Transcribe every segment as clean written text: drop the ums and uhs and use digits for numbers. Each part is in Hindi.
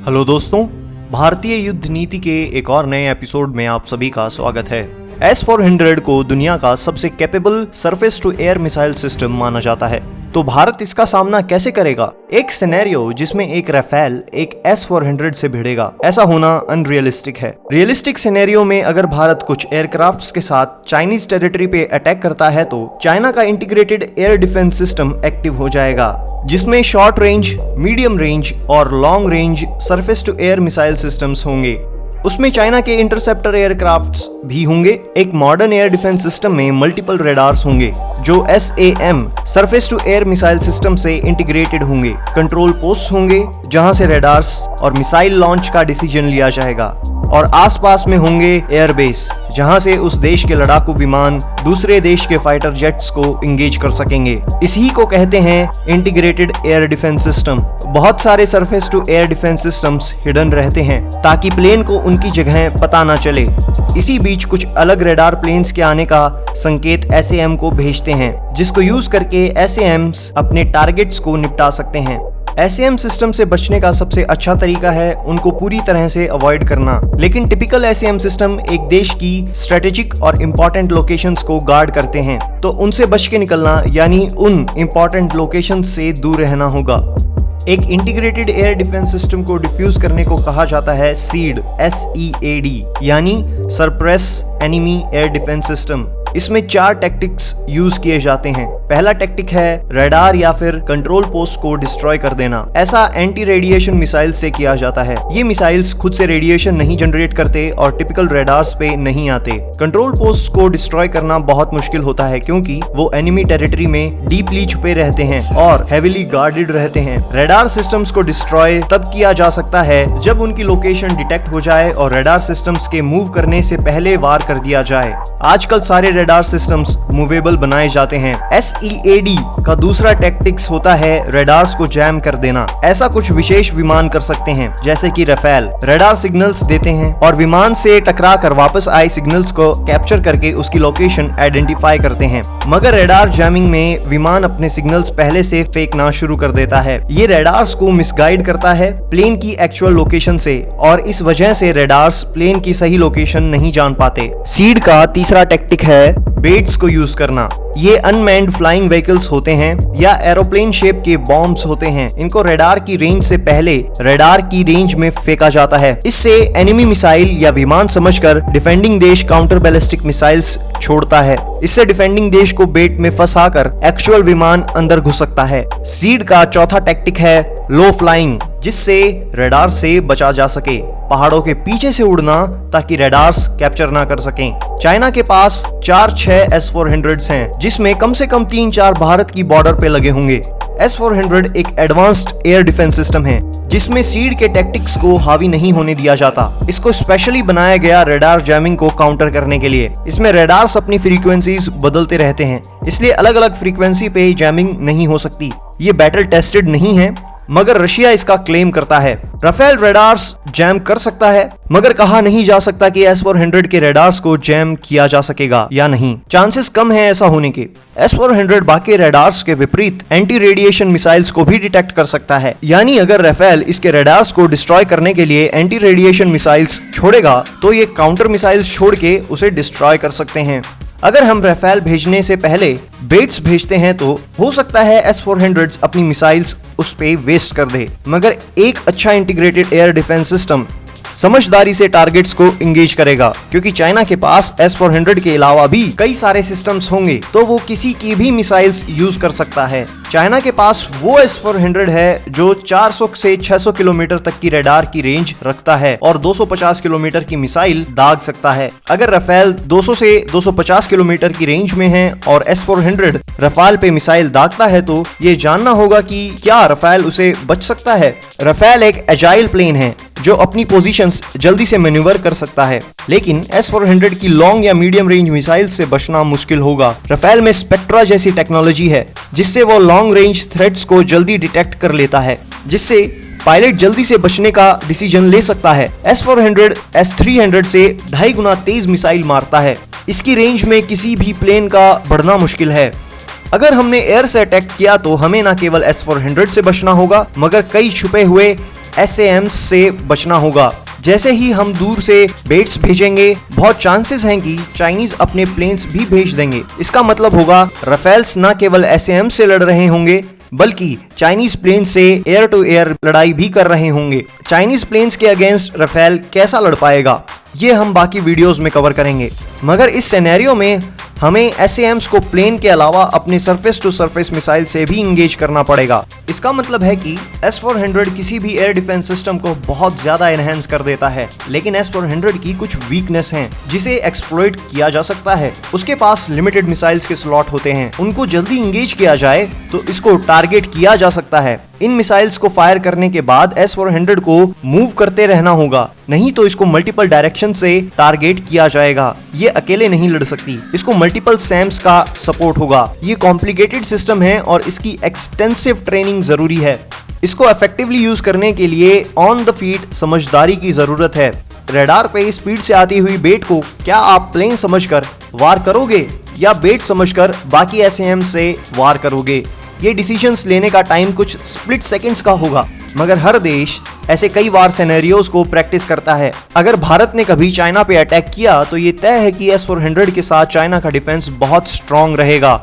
हेलो दोस्तों, भारतीय युद्ध नीति के एक और नए एपिसोड में आप सभी का स्वागत है। S-400 को दुनिया का सबसे capable surface to air missile system माना जाता है। तो भारत इसका सामना कैसे करेगा? एक सिनेरियो जिसमें एक राफेल एक S-400 से भिड़ेगा, ऐसा होना अनरियलिस्टिक है। रियलिस्टिक सिनेरियो में अगर भारत कुछ एयरक्राफ्ट्स के साथ चाइनीज टेरिटरी पे अटैक करता है तो चाइना का integrated air defence system active हो जाएगा, जिसमें शॉर्ट रेंज, मीडियम रेंज और long range surface to air missile systems होंगे। उसमें चाइना के इंटरसेप्टर एयरक्राफ्ट्स भी होंगे। एक मॉडर्न एयर डिफेंस सिस्टम में मल्टीपल रेडार्स होंगे जो SAM surface to air missile system से इंटीग्रेटेड होंगे। कंट्रोल पोस्ट होंगे जहां से रेडार्स और मिसाइल लॉन्च का डिसीजन लिया जाएगा, और आसपास में होंगे एयरबेस जहां से उस देश के लड़ाकू विमान दूसरे देश के फाइटर जेट्स को इंगेज कर सकेंगे। इसी को कहते हैं इंटीग्रेटेड एयर डिफेंस सिस्टम। बहुत सारे surface to air defence systems hidden रहते हैं ताकि प्लेन को उनकी जगह पता ना चले। इसी बीच कुछ अलग रेडार प्लेन्स के आने का संकेत SAM को भेजते हैं, जिसको यूज करके SAMs अपने टारगेट्स को निपटा सकते हैं। SAM सिस्टम से बचने का सबसे अच्छा तरीका है उनको पूरी तरह से अवॉइड करना। लेकिन टिपिकल SAM सिस्टम एक देश की स्ट्रेटेजिक और इम्पोर्टेंट लोकेशंस को गार्ड करते हैं, तो उनसे बच के निकलना यानी उन इम्पोर्टेंट लोकेशंस से दूर रहना होगा। एक इंटीग्रेटेड एयर डिफेंस सिस्टम को डिफ्यूज करने को कहा जाता है SEAD, SEAD यानी suppress enemy air defence system. इसमें 4 टैक्टिक्स यूज किए जाते हैं। पहला टैक्टिक है रेडार या फिर कंट्रोल पोस्ट को डिस्ट्रॉय कर देना। ऐसा एंटी रेडिएशन मिसाइल से किया जाता है। ये मिसाइल्स खुद से रेडिएशन नहीं जनरेट करते और टिपिकल रेडार्स पे नहीं आते। कंट्रोल पोस्ट को डिस्ट्रॉय करना बहुत मुश्किल होता है क्योंकि वो एनिमी टेरिटरी में डीपली छुपे रहते हैं और हेविली गार्डेड रहते हैं। रेडार सिस्टम्स को डिस्ट्रॉय तब किया जा सकता है जब उनकी लोकेशन डिटेक्ट हो जाए और रेडार सिस्टम्स के मूव करने से पहले वार कर दिया जाए। आजकल सारे रेडार सिस्टम्स मूवेबल बनाए जाते हैं। SEAD का दूसरा टैक्टिक्स होता है रेडार्स को जैम कर देना। ऐसा कुछ विशेष विमान कर सकते हैं जैसे कि राफेल। रेडार सिग्नल्स देते हैं और विमान से टकरा कर वापस आए सिग्नल्स को कैप्चर करके उसकी लोकेशन आइडेंटिफाई करते हैं। मगर रेडार जैमिंग में विमान अपने सिग्नल्स पहले से फेंकना शुरू कर देता है। ये रेडार्स को मिसगाइड करता है प्लेन की एक्चुअल लोकेशन से, और इस वजह से रेडार्स प्लेन की सही लोकेशन नहीं जान पाते। SEAD का तीसरा टैक्टिक है बेट्स को यूज करना। ये अनमैन्ड फ्लाइंग व्हीकल्स होते हैं या एरोप्लेन शेप के बॉम्ब्स होते हैं। इनको रेडार की रेंज से पहले रेडार की रेंज में फेंका जाता है। इससे एनिमी मिसाइल या विमान समझकर डिफेंडिंग देश काउंटर बैलिस्टिक मिसाइल्स छोड़ता है। इससे डिफेंडिंग देश को बेट में फंसाकर एक्चुअल विमान अंदर घुस सकता है। SEAD का चौथा टैक्टिक है लो फ्लाइंग, जिससे रेडार से बचा जा सके। पहाड़ों के पीछे से उड़ना ताकि रेडार्स कैप्चर ना कर सकें। चाइना के पास 4-6 S-400s हैं, जिसमें कम से कम 3-4 भारत की बॉर्डर पे लगे होंगे। S-400 एक एडवांस्ड एयर डिफेंस सिस्टम है जिसमें SEAD के टैक्टिक्स को हावी नहीं होने दिया जाता। इसको स्पेशली बनाया गया रेडार जैमिंग को काउंटर करने के लिए। इसमें रेडार्स अपनी फ्रीक्वेंसीज बदलते रहते हैं, इसलिए अलग अलग फ्रीक्वेंसी पे जैमिंग नहीं हो सकती। ये बैटल टेस्टेड नहीं है, मगर रशिया इसका क्लेम करता है। राफेल रेडार्स जैम कर सकता है, मगर कहा नहीं जा सकता कि S-400 के रेडार्स को जैम किया जा सकेगा या नहीं। चांसेस कम है ऐसा होने के। S-400 बाकी रेडार्स के विपरीत एंटी रेडिएशन मिसाइल्स को भी डिटेक्ट कर सकता है। यानी अगर राफेल इसके रेडार्स को डिस्ट्रॉय करने के लिए एंटी रेडिएशन मिसाइल्स छोड़ेगा तो ये काउंटर मिसाइल्स छोड़ के उसे डिस्ट्रॉय कर सकते हैं। अगर हम राफेल भेजने से पहले बेट्स भेजते हैं तो हो सकता है S-400 अपनी मिसाइल्स उस पे वेस्ट कर दे, मगर एक अच्छा इंटीग्रेटेड एयर डिफेंस सिस्टम समझदारी से टारगेट्स को इंगेज करेगा, क्योंकि चाइना के पास S-400 के अलावा भी कई सारे सिस्टम्स होंगे, तो वो किसी की भी मिसाइल्स यूज कर सकता है। चाइना के पास वो S-400 है जो 400 से 600 किलोमीटर तक की रेडार की रेंज रखता है और 250 किलोमीटर की मिसाइल दाग सकता है। अगर राफेल 200 से 250 किलोमीटर की रेंज में है और S-400 राफेल पे मिसाइल दागता है तो ये जानना होगा कि क्या राफेल उसे बच सकता है। राफेल एक एजाइल प्लेन है जो अपनी पोजीशंस जल्दी से मैन्यूवर कर सकता है, लेकिन S-400 की लॉन्ग या मीडियम रेंज मिसाइल से बचना मुश्किल होगा। राफेल में स्पेक्ट्रा जैसी टेक्नोलॉजी है जिससे वो लॉन्ग रेंज थ्रेट्स को जल्दी डिटेक्ट कर लेता है, जिससे पायलट जल्दी से बचने का डिसीजन ले सकता है। S-400 S-300 से 2.5 गुना तेज मिसाइल मारता है। इसकी रेंज में किसी भी प्लेन का बढ़ना मुश्किल है। अगर हमने एयर से अटैक किया तो हमें न केवल S-400 से बचना होगा मगर कई छुपे हुए SAMs से बचना होगा। जैसे ही हम दूर से बेट्स भेजेंगे, बहुत चांसेस हैं कि चाइनीज अपने प्लेन्स भी भेज देंगे। इसका मतलब होगा राफेल्स न केवल SAM से लड़ रहे होंगे बल्कि चाइनीज प्लेन से एयर टू एयर लड़ाई भी कर रहे होंगे। चाइनीज प्लेन्स के अगेंस्ट राफेल कैसा लड़ पाएगा, ये हम बाकी वीडियोस में कवर करेंगे। मगर इस सिनेरियो में हमें SAMs को प्लेन के अलावा अपने सरफेस टू सरफेस मिसाइल से भी इंगेज करना पड़ेगा। इसका मतलब है कि S-400 किसी भी एयर डिफेंस सिस्टम को बहुत ज्यादा एनहेंस कर देता है, लेकिन S-400 की कुछ वीकनेस हैं जिसे एक्सप्लॉइट किया जा सकता है। उसके पास लिमिटेड मिसाइल्स के स्लॉट होते हैं, उनको जल्दी इंगेज किया जाए तो इसको टारगेट किया जा सकता है। इन मिसाइल्स को फायर करने के बाद S-400 को मूव करते रहना होगा, नहीं तो इसको मल्टीपल डायरेक्शन से टारगेट किया जाएगा। ये अकेले नहीं लड़ सकती, इसको मल्टीपल SAMs का सपोर्ट होगा। ये कॉम्प्लिकेटेड सिस्टम है और इसकी एक्सटेंसिव ट्रेनिंग जरूरी है। इसको इफेक्टिवली यूज करने के लिए ऑन द फीट समझदारी की जरूरत है। रडार पे स्पीड से आती हुई बेट को क्या आप प्लेन समझकर वार करोगे या बेट समझकर बाकी SAM से वार करोगे? ये डिसीजंस लेने का टाइम कुछ स्प्लिट सेकंड्स का होगा, मगर हर देश ऐसे कई वार सिनेरियोस को प्रैक्टिस करता है। अगर भारत ने कभी चाइना पे अटैक किया तो ये तय है कि S-400 के साथ चाइना का डिफेंस बहुत स्ट्रांग रहेगा।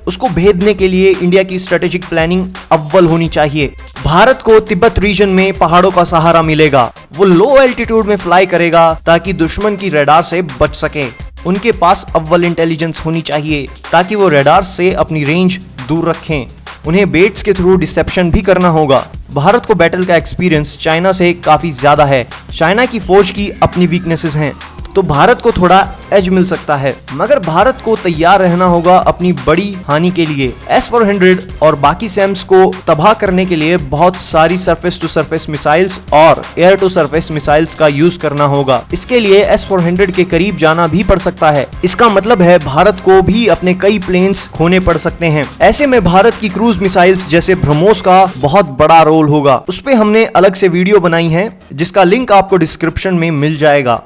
उसको भेदने के लिए इंडिया की स्ट्रेटेजिक प्लानिंग अव्वल होनी चाहिए। भारत को तिब्बत रीजन में पहाड़ों का सहारा मिलेगा। वो लो एल्टीट्यूड में फ्लाई करेगा ताकि दुश्मन की रडार से बच सके। उनके पास अव्वल इंटेलिजेंस होनी चाहिए ताकि वो रडार से अपनी रेंज दूर रखें। उन्हें बेट्स के थ्रू डिसेप्शन भी करना होगा। भारत को बैटल का एक्सपीरियंस चाइना से काफी ज्यादा है। चाइना की फौज की अपनी वीकनेसेस हैं, तो भारत को थोड़ा एज मिल सकता है, मगर भारत को तैयार रहना होगा अपनी बड़ी हानि के लिए। S-400 और बाकी SAMs को तबाह करने के लिए बहुत सारी सरफेस टू सरफेस मिसाइल्स और एयर टू सरफेस मिसाइल्स का यूज करना होगा। इसके लिए S-400 के करीब जाना भी पड़ सकता है। इसका मतलब है भारत को भी अपने कई प्लेन्स खोने पड़ सकते हैं। ऐसे में भारत की क्रूज मिसाइल्स जैसे ब्रह्मोस का बहुत बड़ा रोल होगा। उस पे हमने अलग से वीडियो बनाई है जिसका लिंक आपको डिस्क्रिप्शन में मिल जाएगा।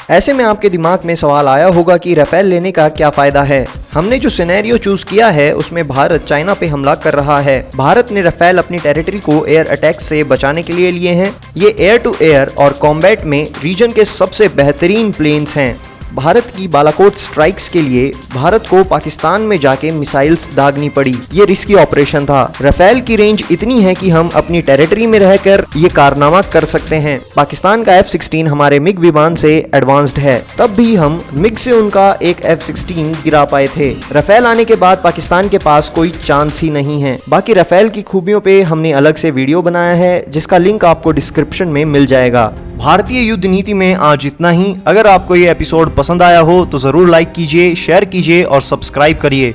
ऐसे में आपके दिमाग में सवाल आया होगा कि राफेल लेने का क्या फायदा है। हमने जो सिनेरियो चूज किया है उसमें भारत चाइना पे हमला कर रहा है। भारत ने राफेल अपनी टेरिटरी को एयर अटैक से बचाने के लिए लिए हैं। ये एयर टू एयर और कॉम्बैट में रीजन के सबसे बेहतरीन प्लेन्स हैं। भारत की बालाकोट स्ट्राइक्स के लिए भारत को पाकिस्तान में जाके मिसाइल्स दागनी पड़ी। ये रिस्की ऑपरेशन था। राफेल की रेंज इतनी है कि हम अपनी टेरिटरी में रहकर ये कारनामा कर सकते हैं। पाकिस्तान का F-16 हमारे मिग विमान से एडवांस्ड है, तब भी हम मिग से उनका एक F-16 गिरा पाए थे। राफेल आने के बाद पाकिस्तान के पास कोई चांस ही नहीं है। बाकी राफेल की खूबियों पे हमने अलग से वीडियो बनाया है जिसका लिंक आपको डिस्क्रिप्शन में मिल जाएगा। भारतीय युद्ध नीति में आज इतना ही। अगर आपको ये एपिसोड पसंद आया हो तो जरूर लाइक कीजिए, शेयर कीजिए और सब्सक्राइब करिए।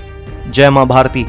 जय मां भारती।